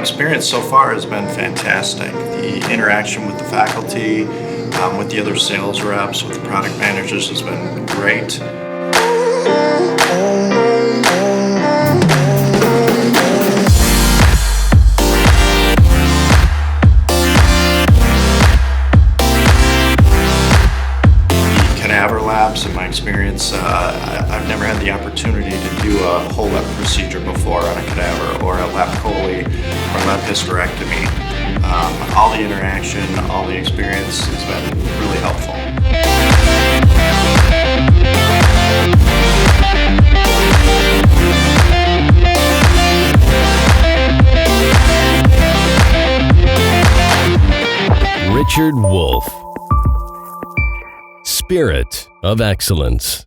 experience so far has been fantastic. The interaction with the faculty, with the other sales reps, with the product managers has been great. Cadaver labs, in my experience, I've never had the opportunity to do a whole lap procedure before on a cadaver, or a lap chole, or lap hysterectomy. All the interaction, all the experience has been really helpful. Richard Wolf. Spirit of excellence.